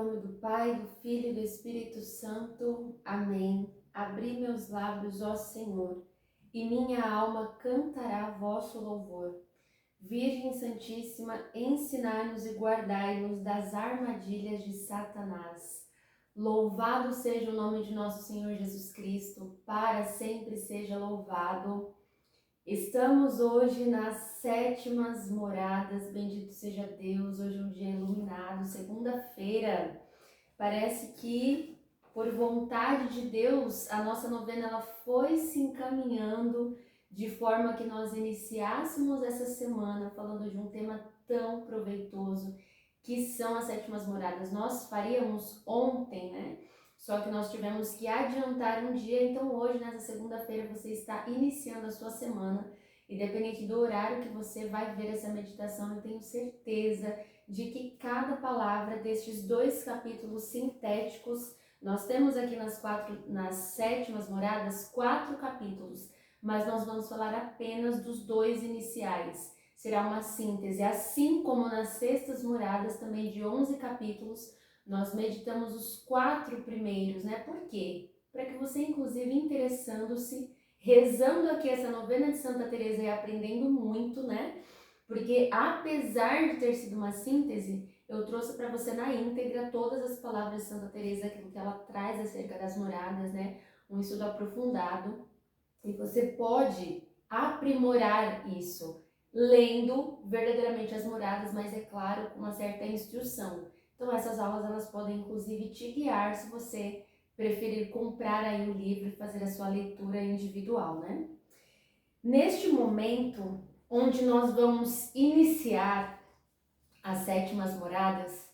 nome do Pai, do Filho e do Espírito Santo. Amém. Abri meus lábios, ó Senhor, e minha alma cantará vosso louvor. Virgem Santíssima, ensinai-nos e guardai-nos das armadilhas de Satanás. Louvado seja o nome de nosso Senhor Jesus Cristo, para sempre seja louvado. Estamos hoje nas sétimas moradas, bendito seja Deus, hoje é um dia iluminado, segunda-feira. Parece que, por vontade de Deus, a nossa novena ela foi se encaminhando de forma que nós iniciássemos essa semana falando de um tema tão proveitoso, que são as sétimas moradas. Nós faríamos ontem, né? Só que nós tivemos que adiantar um dia, então hoje, nessa segunda-feira, você está iniciando a sua semana. Independente do horário que você vai ver essa meditação, eu tenho certeza de que cada palavra destes 2 capítulos sintéticos, nós temos aqui nas sétimas moradas 4 capítulos, mas nós vamos falar apenas dos 2 iniciais. Será uma síntese, assim como nas sextas moradas, também de 11 capítulos, nós meditamos os 4 primeiros, né? Por quê? Para que você, inclusive, interessando-se, rezando aqui essa novena de Santa Teresa e aprendendo muito, né? Porque apesar de ter sido uma síntese, eu trouxe para você na íntegra todas as palavras de Santa Teresa, aquilo que ela traz acerca das moradas, né? Um estudo aprofundado. E você pode aprimorar isso, lendo verdadeiramente as moradas, mas é claro, com uma certa instrução. Então essas aulas elas podem inclusive te guiar se você preferir comprar aí o livro e fazer a sua leitura individual, né? Neste momento, onde nós vamos iniciar as sétimas moradas,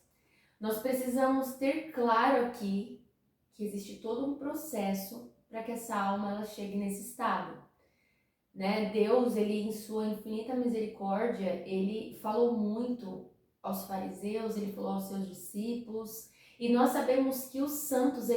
nós precisamos ter claro aqui que existe todo um processo para que essa alma ela chegue nesse estado, né? Deus, ele em sua infinita misericórdia, ele falou muito aos fariseus, ele falou aos seus discípulos, e nós sabemos que os santos,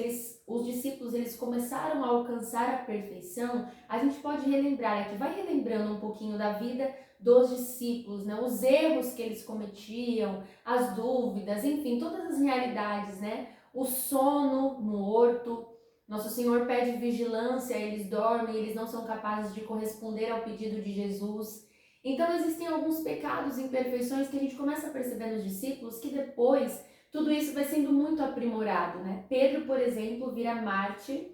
os discípulos, eles começaram a alcançar a perfeição. A gente pode relembrar aqui, vai relembrando um pouquinho da vida dos discípulos, né? Os erros que eles cometiam, as dúvidas, enfim, todas as realidades, né? O sono no horto. Nosso Senhor pede vigilância, eles dormem, eles não são capazes de corresponder ao pedido de Jesus. Então existem alguns pecados e imperfeições que a gente começa a perceber nos discípulos, que depois tudo isso vai sendo muito aprimorado, né? Pedro, por exemplo, vira mártir,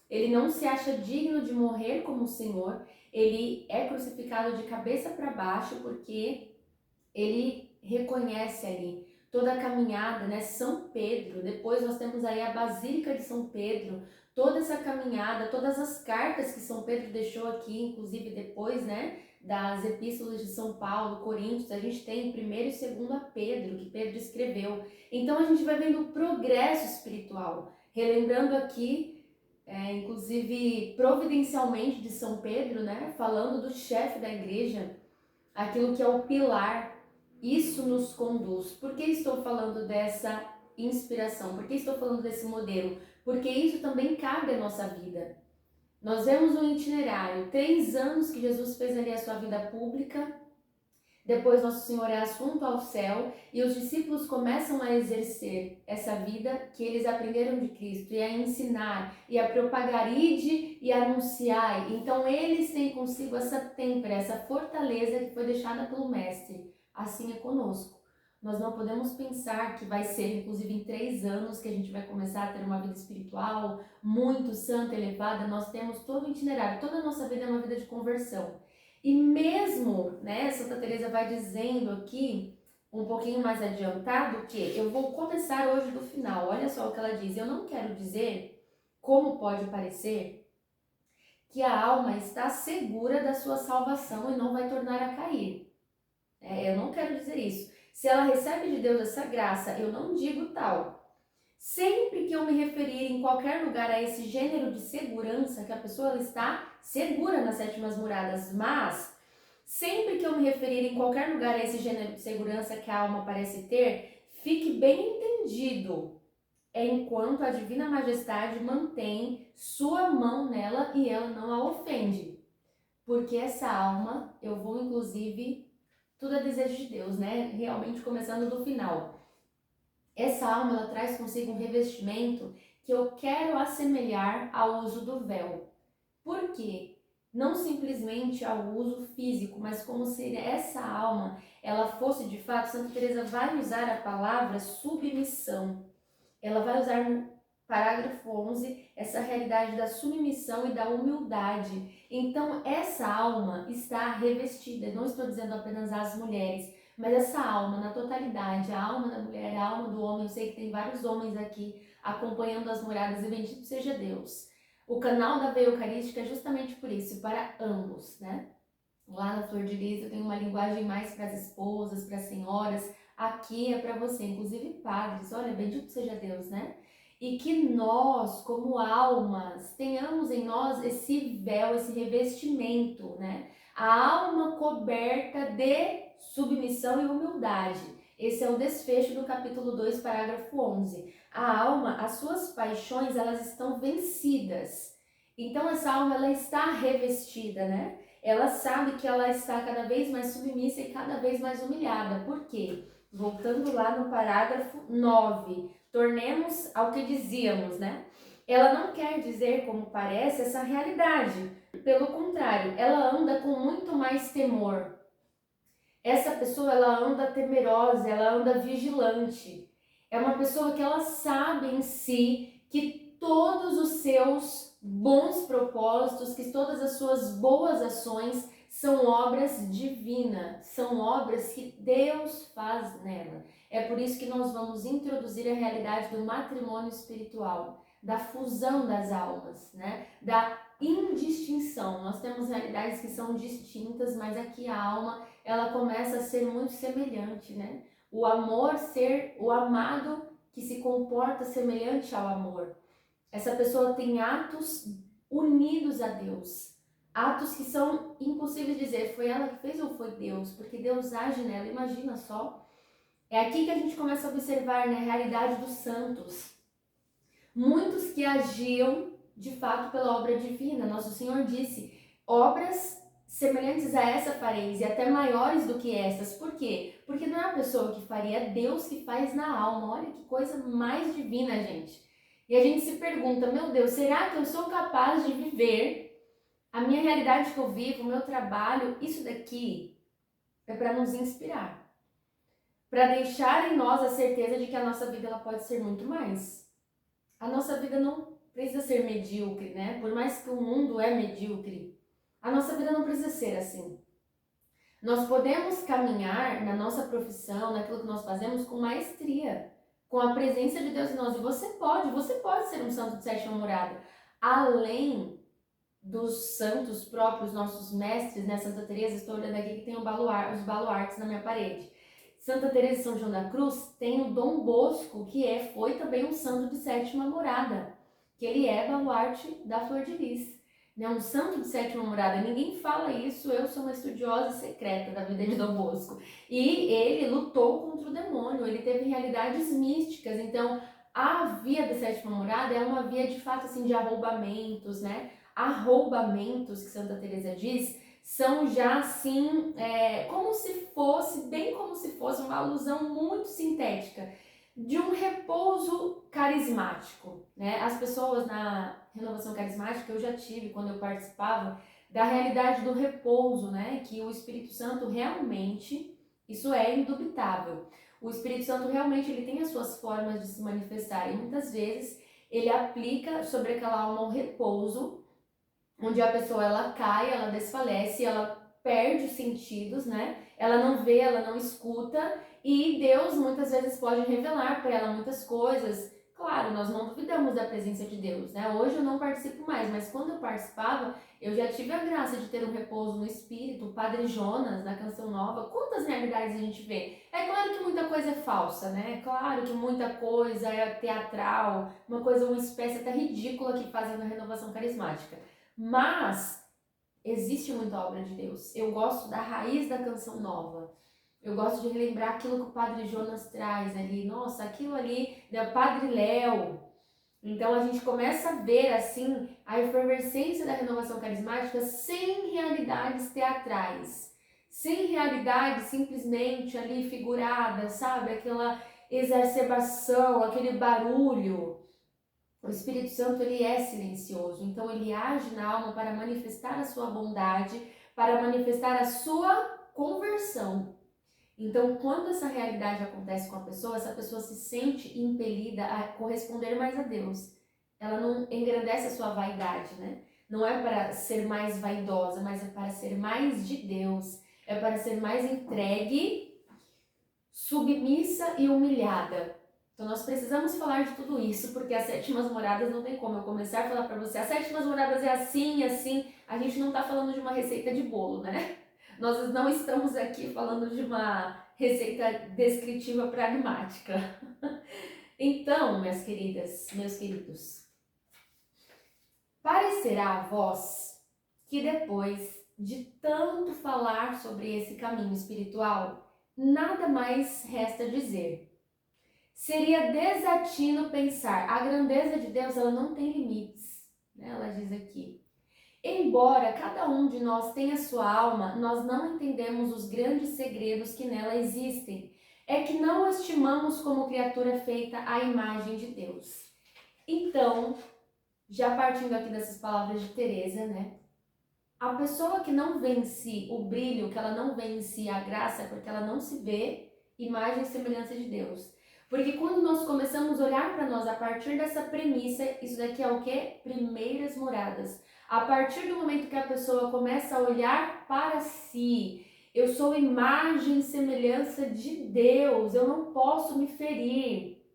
ele não se acha digno de morrer como o Senhor, ele é crucificado de cabeça para baixo porque ele reconhece ali toda a caminhada, né? São Pedro, depois nós temos aí a Basílica de São Pedro, toda essa caminhada, todas as cartas que São Pedro deixou aqui, inclusive depois, né? Das epístolas de São Paulo, Coríntios, a gente tem 1º e 2º a Pedro, que Pedro escreveu. Então a gente vai vendo o progresso espiritual, relembrando aqui, inclusive providencialmente de São Pedro, né? Falando do chefe da igreja, aquilo que é o pilar. Isso nos conduz. Por que estou falando dessa inspiração? Por que estou falando desse modelo? Porque isso também cabe à nossa vida. Nós vemos um itinerário, 3 anos que Jesus fez ali a sua vida pública, depois Nosso Senhor é assunto ao céu e os discípulos começam a exercer essa vida que eles aprenderam de Cristo e a ensinar e a propagar, ide e anunciar. Então eles têm consigo essa têmpera, essa fortaleza que foi deixada pelo Mestre. Assim é conosco. Nós não podemos pensar que vai ser, inclusive em 3 anos, que a gente vai começar a ter uma vida espiritual muito santa, elevada. Nós temos todo o itinerário, toda a nossa vida é uma vida de conversão. E mesmo, né, Santa Teresa vai dizendo aqui, um pouquinho mais adiantado, que eu vou começar hoje do final. Olha só o que ela diz. Eu não quero dizer, como pode parecer, que a alma está segura da sua salvação e não vai tornar a cair. Eu não quero dizer isso. Se ela recebe de Deus essa graça, eu não digo tal. Sempre que eu me referir em qualquer lugar a esse gênero de segurança, que a pessoa ela está segura nas sétimas moradas, mas sempre que eu me referir em qualquer lugar a esse gênero de segurança que a alma parece ter, fique bem entendido. É enquanto a Divina Majestade mantém sua mão nela e ela não a ofende. Porque essa alma, eu vou inclusive, tudo é desejo de Deus, né? Realmente começando do final. essa alma ela traz consigo um revestimento que eu quero assemelhar ao uso do véu. Por quê? Não simplesmente ao uso físico, mas como se essa alma ela fosse de fato, Santa Teresa vai usar a palavra submissão. Ela vai usar no parágrafo 11 essa realidade da submissão e da humildade. Então essa alma está revestida, não estou dizendo apenas as mulheres, mas essa alma na totalidade, a alma da mulher, a alma do homem. Eu sei que tem vários homens aqui acompanhando as moradas, e bendito seja Deus. O canal da veia eucarística é justamente por isso, para ambos, né? Lá na Flor de Lis eu tenho uma linguagem mais para as esposas, para as senhoras. Aqui é para você, inclusive padres. Olha, bendito seja Deus, né? E que nós, como almas, tenhamos em nós esse véu, esse revestimento, né? A alma coberta de submissão e humildade. Esse é o desfecho do capítulo 2, parágrafo 11. A alma, as suas paixões, elas estão vencidas. Então essa alma, ela está revestida, né? Ela sabe que ela está cada vez mais submissa e cada vez mais humilhada. Por quê? Voltando lá no parágrafo 9, tornemos ao que dizíamos, né? Ela não quer dizer, como parece, essa realidade. Pelo contrário, ela anda com muito mais temor. Essa pessoa, ela anda temerosa, ela anda vigilante. É uma pessoa que ela sabe em si que todos os seus bons propósitos, que todas as suas boas ações são obras divinas, são obras que Deus faz nela. É por isso que nós vamos introduzir a realidade do matrimônio espiritual, da fusão das almas, né? Da indistinção. Nós temos realidades que são distintas, mas aqui a alma, ela começa a ser muito semelhante, né? O amor ser o amado que se comporta semelhante ao amor. Essa pessoa tem atos unidos a Deus. Atos que são impossíveis de dizer, foi ela que fez ou foi Deus? Porque Deus age nela, imagina só. É aqui que a gente começa a observar, né, a realidade dos santos. Muitos que agiam, de fato, pela obra divina. Nosso Senhor disse, obras semelhantes a essa fareis e até maiores do que essas. Por quê? Porque não é a pessoa que faria, é Deus que faz na alma. Olha que coisa mais divina, gente. E a gente se pergunta, meu Deus, será que eu sou capaz de viver a minha realidade que eu vivo, o meu trabalho? Isso daqui é para nos inspirar, para deixar em nós a certeza de que a nossa vida ela pode ser muito mais. A nossa vida não precisa ser medíocre, né? Por mais que o mundo é medíocre, a nossa vida não precisa ser assim. Nós podemos caminhar na nossa profissão, naquilo que nós fazemos com maestria, com a presença de Deus em nós. E você pode ser um santo de sétima morada. Além dos santos próprios, nossos mestres, né? Santa Teresa, estou olhando aqui que tem os baluartes na minha parede. Santa Teresa de São João da Cruz tem o Dom Bosco, que foi também um santo de sétima morada, que ele é baluarte da Flor de Lis. Né? Um santo de sétima morada, ninguém fala isso, eu sou uma estudiosa secreta da vida de Dom Bosco. E ele lutou contra o demônio, ele teve realidades místicas, então a via da sétima morada é uma via de fato assim de arroubamentos, né? Arroubamentos, que Santa Teresa diz, são já assim, como se fosse, bem como se fosse uma alusão muito sintética de um repouso carismático, né? As pessoas na renovação carismática, eu já tive quando eu participava da realidade do repouso, né? Que o Espírito Santo realmente, isso é indubitável. O Espírito Santo realmente ele tem as suas formas de se manifestar e muitas vezes ele aplica sobre aquela alma um repouso, onde a pessoa ela cai, ela desfalece, ela perde os sentidos, né? Ela não vê, ela não escuta e Deus muitas vezes pode revelar para ela muitas coisas. Claro, nós não duvidamos da presença de Deus, né? Hoje eu não participo mais, mas quando eu participava, eu já tive a graça de ter um repouso no espírito. O Padre Jonas, na Canção Nova, quantas realidades a gente vê? É claro que muita coisa é falsa, né? É claro que muita coisa é teatral, uma coisa, uma espécie até ridícula que fazem na renovação carismática. Mas existe muita obra de Deus. Eu gosto da raiz da Canção Nova. Eu gosto de relembrar aquilo que o Padre Jonas traz ali. Nossa, aquilo ali da Padre Léo. Então a gente começa a ver assim a efervescência da renovação carismática sem realidades teatrais. Sem realidades simplesmente ali figuradas, sabe? exacerbação, aquele barulho. O Espírito Santo, ele é silencioso, então ele age na alma para manifestar a sua bondade, para manifestar a sua conversão. Então, quando essa realidade acontece com a pessoa, essa pessoa se sente impelida a corresponder mais a Deus. Ela não engrandece a sua vaidade, né? Não é para ser mais vaidosa, mas é para ser mais de Deus. É para ser mais entregue, submissa e humilhada. Então nós precisamos falar de tudo isso, porque as sétimas moradas não tem como eu começar a falar para você, as sétimas moradas é assim, assim. A gente não está falando de uma receita de bolo, né? Nós não estamos aqui falando de uma receita descritiva pragmática. Então, minhas queridas, meus queridos, parecerá a vós que depois de tanto falar sobre esse caminho espiritual, nada mais resta dizer. Seria desatino pensar, a grandeza de Deus, ela não tem limites, né? Ela diz aqui. Embora cada um de nós tenha sua alma, nós não entendemos os grandes segredos que nela existem. É que não a estimamos como criatura feita à imagem de Deus. Então, já partindo aqui dessas palavras de Teresa, né? A pessoa que não vê em si o brilho, que ela não vê em si a graça, é porque ela não se vê imagem e semelhança de Deus. Porque quando nós começamos a olhar para nós a partir dessa premissa, isso daqui é o quê? Primeiras moradas. A partir do momento que a pessoa começa a olhar para si, eu sou imagem e semelhança de Deus, eu não posso me ferir.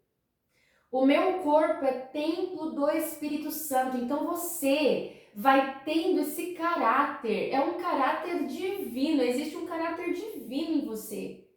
O meu corpo é templo do Espírito Santo, então você vai tendo esse caráter, é um caráter divino, existe um caráter divino em você.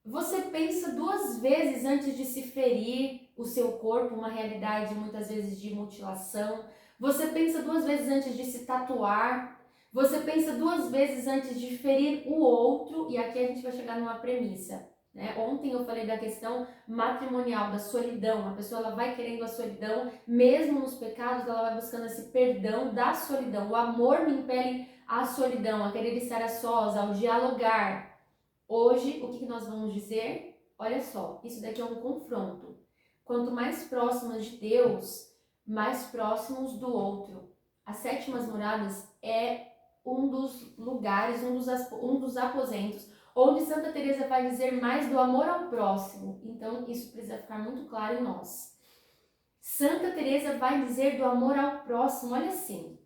Você pensa duas vezes antes de se ferir o seu corpo, uma realidade muitas vezes de mutilação. Você pensa duas vezes antes de se tatuar. Você pensa duas vezes antes de ferir o outro. E aqui a gente vai chegar numa premissa, né? Ontem eu falei da questão matrimonial, da solidão. A pessoa ela vai querendo a solidão, mesmo nos pecados, ela vai buscando esse perdão da solidão. O amor me impele à solidão, a querer estar a sós, ao dialogar. Hoje, o que nós vamos dizer? Olha só, isso daqui é um confronto. Quanto mais próximos de Deus, mais próximos do outro. As sétimas moradas é um dos lugares, um dos aposentos, onde Santa Teresa vai dizer mais do amor ao próximo. Então, isso precisa ficar muito claro em nós. Santa Teresa vai dizer do amor ao próximo, olha assim.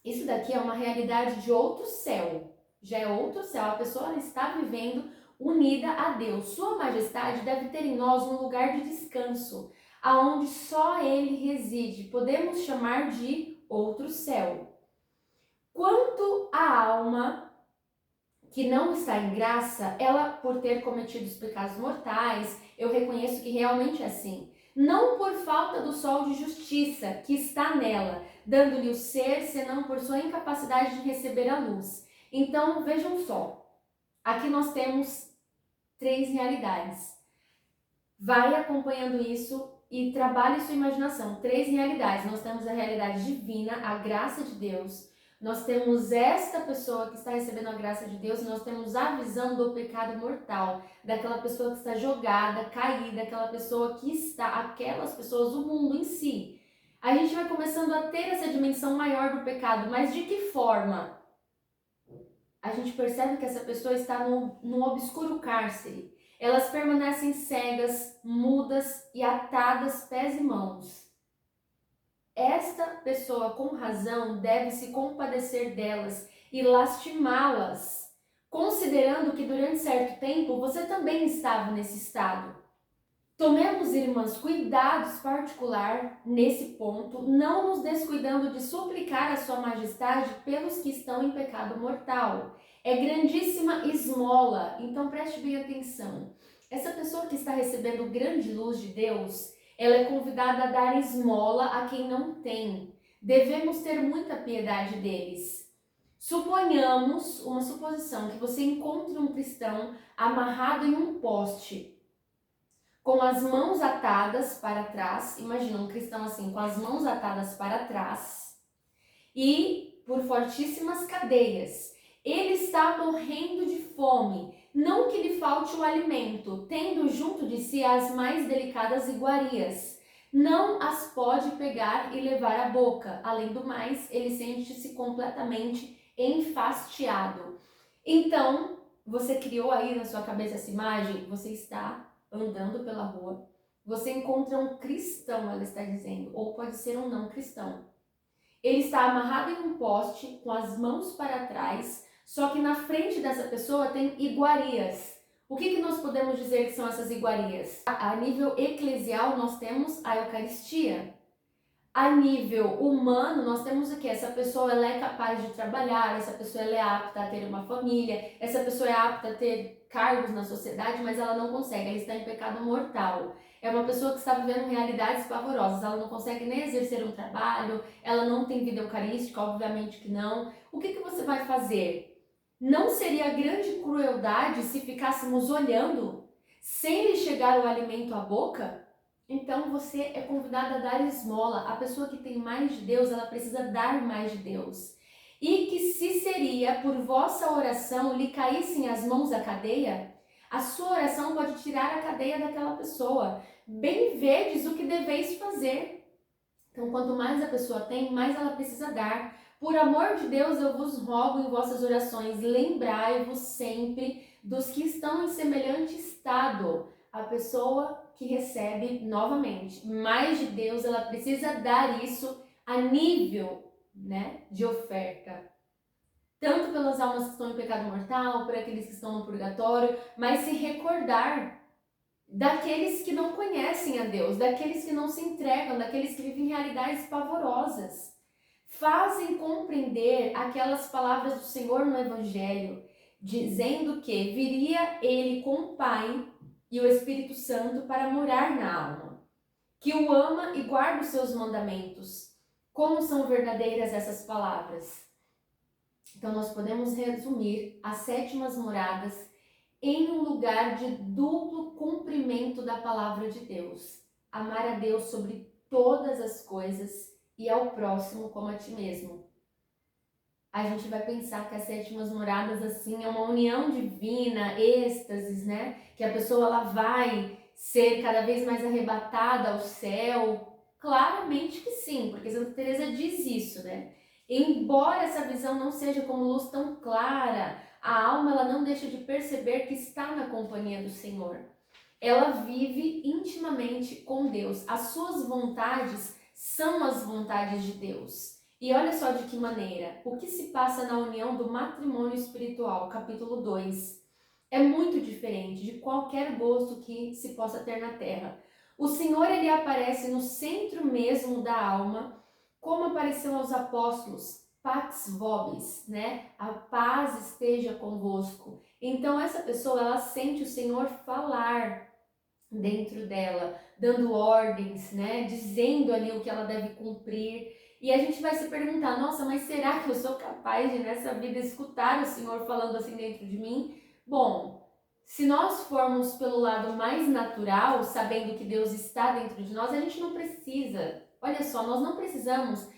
Isso daqui é uma realidade de outro céu. Já é outro céu, a pessoa está vivendo unida a Deus. Sua Majestade deve ter em nós um lugar de descanso, aonde só Ele reside. Podemos chamar de outro céu. Quanto à alma que não está em graça, ela, por ter cometido os pecados mortais, eu reconheço que realmente é assim. Não por falta do sol de justiça que está nela, dando-lhe o ser, senão por sua incapacidade de receber a luz. Então, vejam só, aqui nós temos três realidades. Vai acompanhando isso e trabalhe sua imaginação. Três realidades. Nós temos a realidade divina, a graça de Deus. Nós temos esta pessoa que está recebendo a graça de Deus e nós temos a visão do pecado mortal, daquela pessoa que está jogada, caída, aquela pessoa que está, aquelas pessoas, o mundo em si. A gente vai começando a ter essa dimensão maior do pecado, mas de que forma? A gente percebe que essa pessoa está num obscuro cárcere. Elas permanecem cegas, mudas e atadas pés e mãos. Esta pessoa, com razão, deve se compadecer delas e lastimá-las, considerando que durante certo tempo você também estava nesse estado. Tomemos, irmãs, cuidados particular nesse ponto, não nos descuidando de suplicar a sua majestade pelos que estão em pecado mortal. É grandíssima esmola, então preste bem atenção. Essa pessoa que está recebendo grande luz de Deus, ela é convidada a dar esmola a quem não tem. Devemos ter muita piedade deles. Suponhamos, uma suposição, que você encontre um cristão amarrado em um poste, com as mãos atadas para trás, imagina um cristão assim, com as mãos atadas para trás e por fortíssimas cadeias. Ele está morrendo de fome, Não que lhe falte o alimento, tendo junto de si as mais delicadas iguarias. Não as pode pegar e levar à boca. Além do mais, ele sente-se completamente enfastiado. Então, você criou aí na sua cabeça essa imagem? Você está andando pela rua, você encontra um cristão, ela está dizendo, ou pode ser um não cristão. Ele está amarrado em um poste, com as mãos para trás, só que na frente dessa pessoa tem iguarias. O que nós podemos dizer que são essas iguarias? A nível eclesial, nós temos a Eucaristia. A nível humano, nós temos o que? Essa pessoa ela é capaz de trabalhar, essa pessoa ela é apta a ter uma família, essa pessoa é apta a ter cargos na sociedade, mas ela não consegue, ela está em pecado mortal. É uma pessoa que está vivendo realidades pavorosas, ela não consegue nem exercer um trabalho, ela não tem vida eucarística, obviamente que não. O que você vai fazer? Não seria grande crueldade se ficássemos olhando sem lhe chegar o alimento à boca? Então você é convidado a dar esmola. A pessoa que tem mais de Deus, ela precisa dar mais de Deus. E que se seria por vossa oração lhe caíssem as mãos a cadeia, a sua oração pode tirar a cadeia daquela pessoa. Bem vedes o que deveis fazer. Então quanto mais a pessoa tem, mais ela precisa dar. Por amor de Deus, eu vos rogo em vossas orações, lembrai-vos sempre dos que estão em semelhante estado. A pessoa que recebe novamente mais de Deus, ela precisa dar isso a nível, né, de oferta. Tanto pelas almas que estão em pecado mortal, por aqueles que estão no purgatório, mas se recordar daqueles que não conhecem a Deus, daqueles que não se entregam, daqueles que vivem realidades pavorosas. Fazem compreender aquelas palavras do Senhor no Evangelho, dizendo que viria Ele com o Pai e o Espírito Santo para morar na alma, que o ama e guarda os seus mandamentos. Como são verdadeiras essas palavras? Então nós podemos resumir as sétimas moradas em um lugar de duplo cumprimento da palavra de Deus. Amar a Deus sobre todas as coisas e ao próximo como a ti mesmo. A gente vai pensar que as sétimas moradas assim é uma união divina, êxtases, né? Que a pessoa ela vai ser cada vez mais arrebatada ao céu. Claramente que sim, porque Santa Teresa diz isso, né? Embora essa visão não seja como luz tão clara, a alma ela não deixa de perceber que está na companhia do Senhor. Ela vive intimamente com Deus. As suas vontades são as vontades de Deus. E olha só de que maneira, o que se passa na união do matrimônio espiritual, capítulo 2, é muito diferente de qualquer gosto que se possa ter na terra. O Senhor, ele aparece no centro mesmo da alma, como apareceu aos apóstolos, Pax Vobis, né? A paz esteja convosco. Então essa pessoa, ela sente o Senhor falar dentro dela, dando ordens, né? Dizendo ali o que ela deve cumprir. E a gente vai se perguntar, nossa, mas será que eu sou capaz de nessa vida escutar o Senhor falando assim dentro de mim? Bom, se nós formos pelo lado mais natural, sabendo que Deus está dentro de nós, a gente não precisa, olha só, nós não precisamos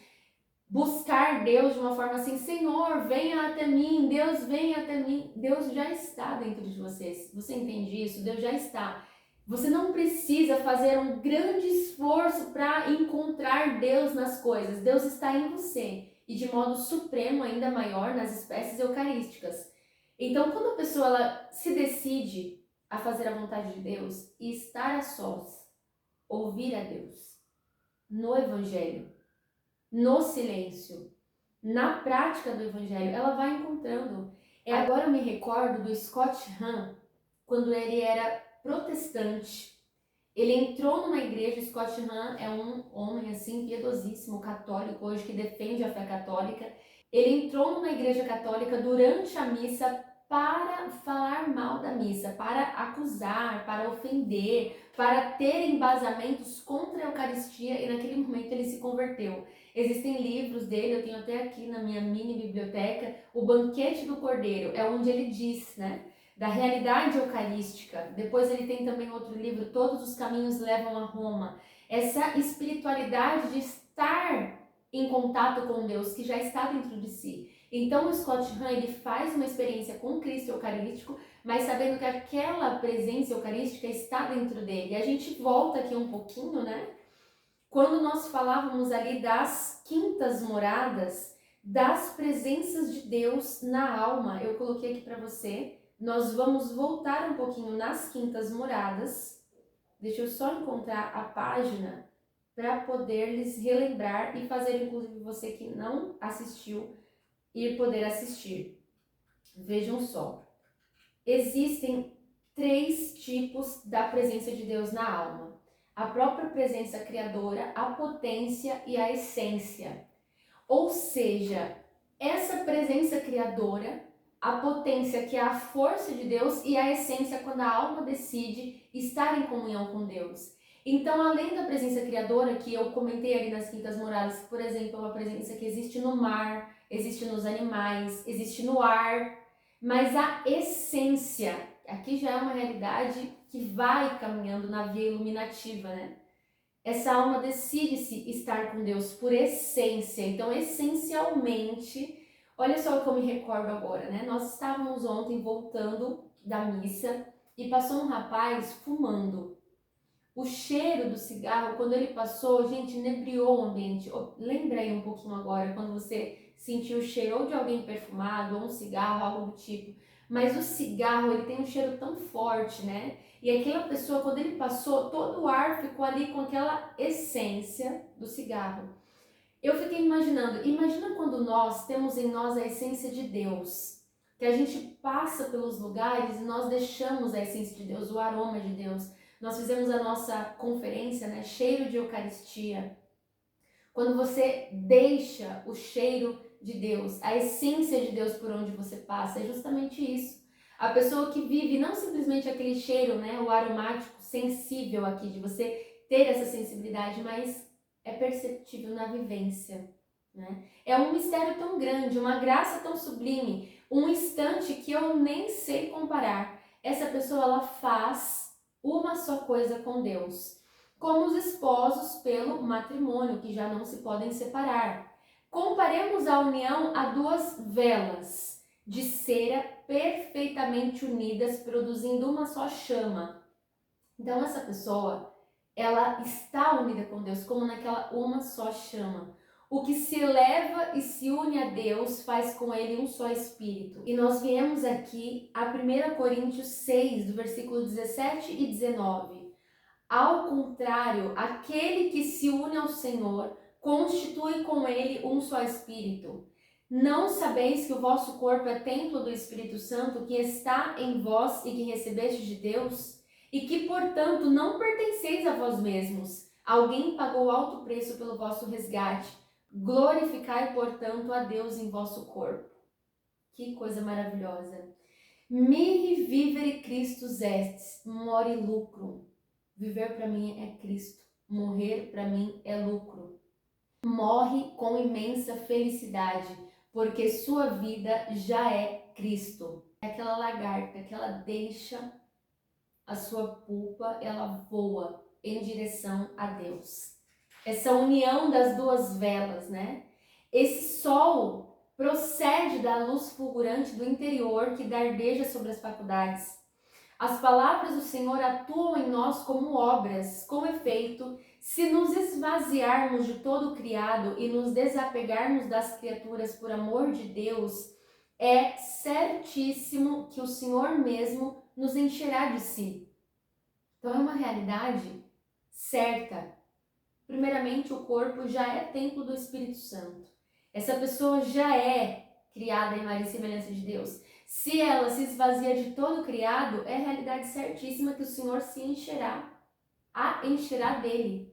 buscar Deus de uma forma assim, Senhor, venha até mim, Deus venha até mim. Deus já está dentro de vocês. Você entende isso? Deus já está. Você não precisa fazer um grande esforço para encontrar Deus nas coisas. Deus está em você e de modo supremo, ainda maior, nas espécies eucarísticas. Então, quando a pessoa ela se decide a fazer a vontade de Deus e estar a sós, ouvir a Deus no Evangelho, no silêncio, na prática do Evangelho, ela vai encontrando. Agora eu me recordo do Scott Hahn, quando ele era protestante. Ele entrou numa igreja. Scott Hahn é um homem assim piedosíssimo, católico, hoje que defende a fé católica. Ele entrou numa igreja católica durante a missa para falar mal da missa, para acusar, para ofender, para ter embasamentos contra a Eucaristia, e naquele momento ele se converteu. Existem livros dele, eu tenho até aqui na minha mini biblioteca, O Banquete do Cordeiro, é onde ele diz, né, da realidade eucarística. Depois ele tem também outro livro, Todos os Caminhos Levam a Roma. Essa espiritualidade de estar em contato com Deus, que já está dentro de si. Então o Scott Hahn, ele faz uma experiência com Cristo Eucarístico, mas sabendo que aquela presença eucarística está dentro dele. E a gente volta aqui um pouquinho, né? Quando nós falávamos ali das quintas moradas, das presenças de Deus na alma, eu coloquei aqui para você, nós vamos voltar um pouquinho nas quintas moradas. Deixa eu só encontrar a página para poder lhes relembrar e fazer, inclusive, você que não assistiu, ir poder assistir. Vejam só, existem 3 tipos da presença de Deus na alma: a própria presença criadora, a potência e a essência. Ou seja, essa presença criadora, a potência que é a força de Deus e a essência quando a alma decide estar em comunhão com Deus. Então, além da presença criadora, que eu comentei ali nas quintas moradas, por exemplo, é uma presença que existe no mar, existe nos animais, existe no ar, mas a essência, aqui já é uma realidade que vai caminhando na via iluminativa, né? Essa alma decide-se estar com Deus por essência. Então, essencialmente, olha só o que eu me recordo agora, né? Nós estávamos ontem voltando da missa e passou um rapaz fumando. O cheiro do cigarro, quando ele passou, gente, inebriou o ambiente. Lembra aí um pouquinho agora, quando você sentiu o cheiro ou de alguém perfumado, ou um cigarro, algo do tipo. Mas o cigarro, ele tem um cheiro tão forte, né? E aquela pessoa, quando ele passou, todo o ar ficou ali com aquela essência do cigarro. Eu fiquei imaginando, imagina quando nós temos em nós a essência de Deus, que a gente passa pelos lugares e nós deixamos a essência de Deus, o aroma de Deus. Nós fizemos a nossa conferência, né, cheiro de Eucaristia. Quando você deixa o cheiro de Deus, a essência de Deus por onde você passa, é justamente isso. A pessoa que vive não simplesmente aquele cheiro, né, o aromático sensível aqui, de você ter essa sensibilidade, mas é perceptível na vivência, né? É um mistério tão grande, uma graça tão sublime, um instante que eu nem sei comparar. Essa pessoa, ela faz uma só coisa com Deus, como os esposos pelo matrimônio, que já não se podem separar. Comparemos a união a 2 velas de cera perfeitamente unidas, produzindo uma só chama. Então essa pessoa, ela está unida com Deus, como naquela uma só chama. O que se eleva e se une a Deus faz com ele um só espírito. E nós viemos aqui a 1 Coríntios 6, do versículo 17 e 19. Ao contrário, aquele que se une ao Senhor constitui com ele um só espírito. Não sabeis que o vosso corpo é templo do Espírito Santo, que está em vós e que recebeste de Deus? E que, portanto, não pertenceis a vós mesmos. Alguém pagou alto preço pelo vosso resgate. Glorificai, portanto, a Deus em vosso corpo. Que coisa maravilhosa. Mihi vivere Christus est, mori lucrum. Viver para mim é Cristo, morrer para mim é lucro. Morre com imensa felicidade, porque sua vida já é Cristo. É aquela lagarta que ela deixa a sua pulpa, ela voa em direção a Deus. Essa união das 2 velas, né? Esse sol procede da luz fulgurante do interior que dardeja sobre as faculdades. As palavras do Senhor atuam em nós como obras, com efeito, se nos esvaziarmos de todo o criado e nos desapegarmos das criaturas por amor de Deus, é certíssimo que o Senhor mesmo nos encherá de si. Então é uma realidade certa. Primeiramente, o corpo já é templo do Espírito Santo. Essa pessoa já é criada em imagem e semelhança de Deus. Se ela se esvazia de todo o criado, é realidade certíssima que o Senhor se encherá dele.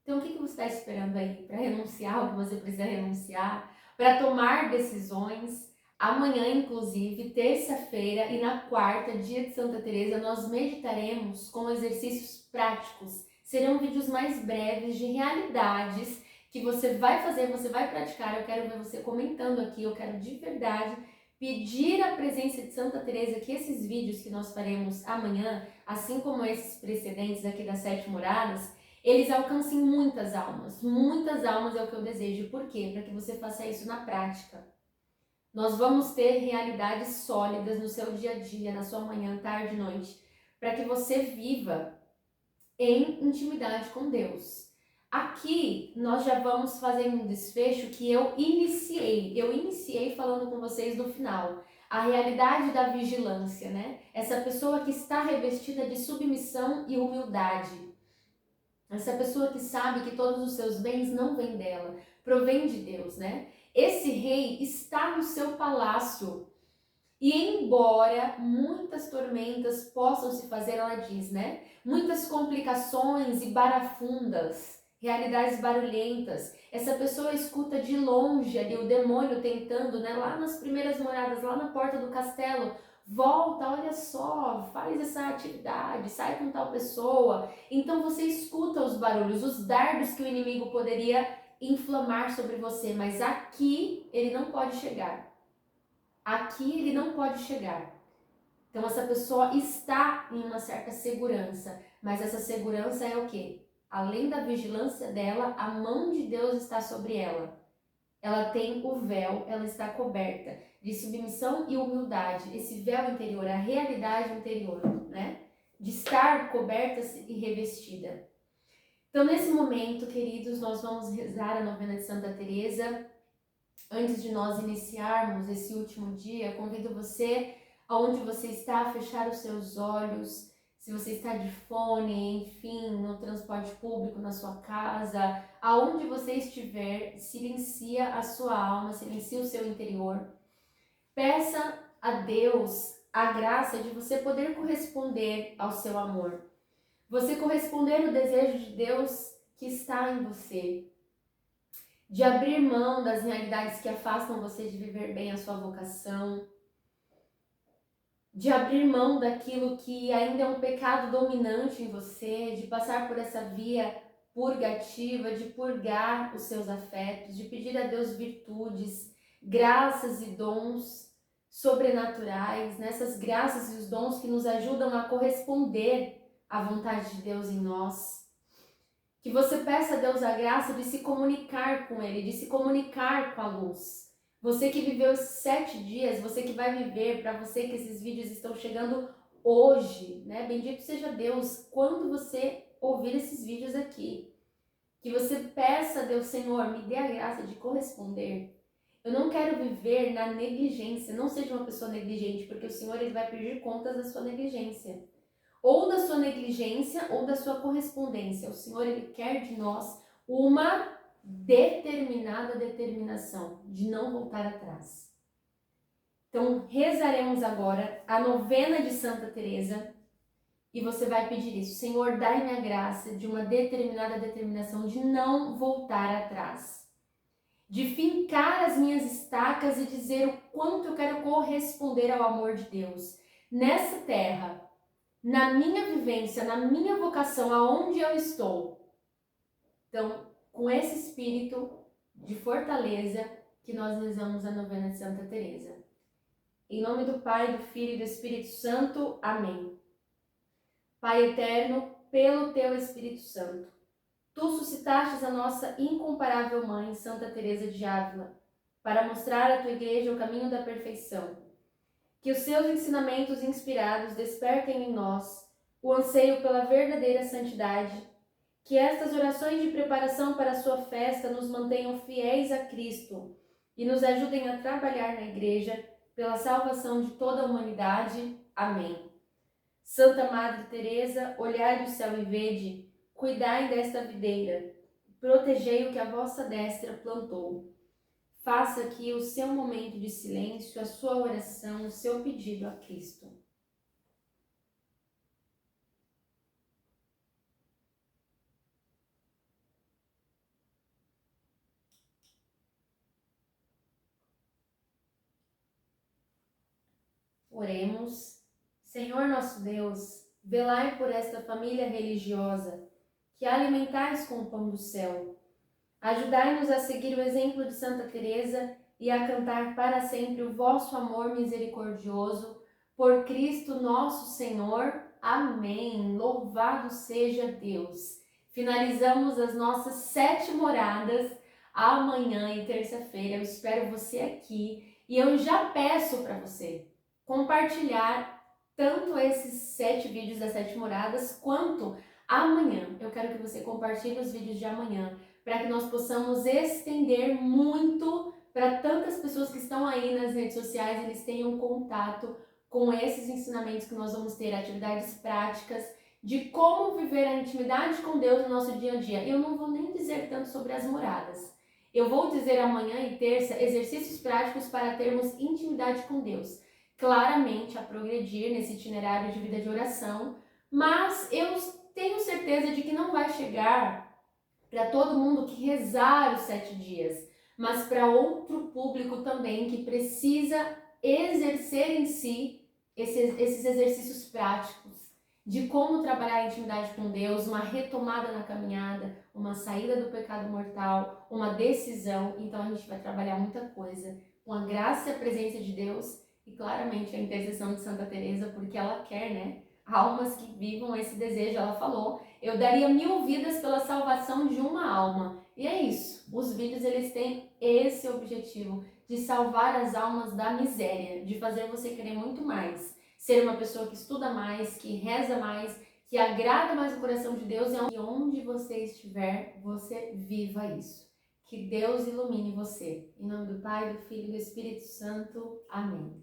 Então, o que você está esperando aí? Para renunciar ao que você precisa renunciar? Para tomar decisões? Amanhã, inclusive, terça-feira e na quarta, dia de Santa Teresa, nós meditaremos com exercícios práticos. Serão vídeos mais breves de realidades que você vai fazer, você vai praticar. Eu quero ver você comentando aqui, eu quero de verdade pedir a presença de Santa Teresa que esses vídeos que nós faremos amanhã, assim como esses precedentes aqui das 7 moradas, eles alcancem muitas almas é o que eu desejo. Por quê? Para que você faça isso na prática. Nós vamos ter realidades sólidas no seu dia a dia, na sua manhã, tarde, noite, para que você viva em intimidade com Deus. Aqui nós já vamos fazer um desfecho que eu iniciei. Eu iniciei falando com vocês no final. A realidade da vigilância, né? Essa pessoa que está revestida de submissão e humildade. Essa pessoa que sabe que todos os seus bens não vêm dela, provém de Deus, né? Esse rei está no seu palácio. E embora muitas tormentas possam se fazer, ela diz, né? Muitas complicações e barafundas, realidades barulhentas. Essa pessoa escuta de longe ali o demônio tentando, né? Lá nas primeiras moradas, lá na porta do castelo. Volta, olha só, faz essa atividade, sai com tal pessoa. Então você escuta os barulhos, os dardos que o inimigo poderia inflamar sobre você. Mas aqui ele não pode chegar. Aqui ele não pode chegar. Então essa pessoa está em uma certa segurança, mas essa segurança é o quê? Além da vigilância dela, a mão de Deus está sobre ela. Ela tem o véu, ela está coberta de submissão e humildade. Esse véu interior, a realidade interior, né? De estar coberta e revestida. Então nesse momento, queridos, nós vamos rezar a novena de Santa Teresa. Antes de nós iniciarmos esse último dia, convido você, aonde você está, a fechar os seus olhos. Se você está de fone, enfim, no transporte público, na sua casa, aonde você estiver, silencia a sua alma, silencia o seu interior. Peça a Deus a graça de você poder corresponder ao seu amor. Você corresponder ao desejo de Deus que está em você. De abrir mão das realidades que afastam você de viver bem a sua vocação, de abrir mão daquilo que ainda é um pecado dominante em você, de passar por essa via purgativa, de purgar os seus afetos, de pedir a Deus virtudes, graças e dons sobrenaturais, nessas graças e os dons que nos ajudam a corresponder à vontade de Deus em nós. Que você peça a Deus a graça de se comunicar com Ele, de se comunicar com a luz. Você que viveu esses 7 dias, você que vai viver, para você que esses vídeos estão chegando hoje, né? Bendito seja Deus, quando você ouvir esses vídeos aqui. Que você peça a Deus, Senhor, me dê a graça de corresponder. Eu não quero viver na negligência, não seja uma pessoa negligente, porque o Senhor ele vai pedir contas da sua negligência. Ou da sua negligência ou da sua correspondência. O Senhor ele quer de nós uma determinada determinação de não voltar atrás. Então rezaremos agora a novena de Santa Teresa e você vai pedir isso. Senhor, dai-me a graça de uma determinada determinação de não voltar atrás. De fincar as minhas estacas e dizer o quanto eu quero corresponder ao amor de Deus. Nessa terra, na minha vivência, na minha vocação, aonde eu estou. Então, com esse espírito de fortaleza que nós rezamos a novena de Santa Teresa. Em nome do Pai, do Filho e do Espírito Santo. Amém. Pai eterno, pelo teu Espírito Santo, tu suscitastes a nossa incomparável mãe, Santa Teresa de Ávila, para mostrar à tua igreja o caminho da perfeição. Que os seus ensinamentos inspirados despertem em nós o anseio pela verdadeira santidade. Que estas orações de preparação para a sua festa nos mantenham fiéis a Cristo e nos ajudem a trabalhar na Igreja pela salvação de toda a humanidade. Amém. Santa Madre Teresa, olhai do céu e vede, cuidai desta videira, protegei o que a vossa destra plantou. Faça aqui o seu momento de silêncio, a sua oração, o seu pedido a Cristo. Oremos. Senhor nosso Deus, velai por esta família religiosa, que a alimentais com o pão do céu. Ajudai-nos a seguir o exemplo de Santa Teresa e a cantar para sempre o vosso amor misericordioso. Por Cristo nosso Senhor. Amém. Louvado seja Deus. Finalizamos as nossas 7 moradas amanhã e terça-feira. Eu espero você aqui. E eu já peço para você compartilhar tanto esses 7 vídeos das 7 moradas, quanto amanhã. Eu quero que você compartilhe os vídeos de amanhã, para que nós possamos estender muito para tantas pessoas que estão aí nas redes sociais, eles tenham contato com esses ensinamentos que nós vamos ter, atividades práticas, de como viver a intimidade com Deus no nosso dia a dia. Eu não vou nem dizer tanto sobre as moradas. Eu vou dizer amanhã e terça exercícios práticos para termos intimidade com Deus. Claramente a progredir nesse itinerário de vida de oração, mas eu tenho certeza de que não vai chegar para todo mundo que rezar os 7 dias, mas para outro público também que precisa exercer em si esses exercícios práticos de como trabalhar a intimidade com Deus, uma retomada na caminhada, uma saída do pecado mortal, uma decisão. Então a gente vai trabalhar muita coisa com a graça e a presença de Deus e claramente a intercessão de Santa Teresa, porque ela quer, né, almas que vivam esse desejo. Ela falou: eu daria 1000 vidas pela salvação de uma alma. E é isso. Os vídeos, eles têm esse objetivo de salvar as almas da miséria, de fazer você querer muito mais, ser uma pessoa que estuda mais, que reza mais, que agrada mais o coração de Deus, e onde você estiver, você viva isso. Que Deus ilumine você. Em nome do Pai, do Filho e do Espírito Santo. Amém.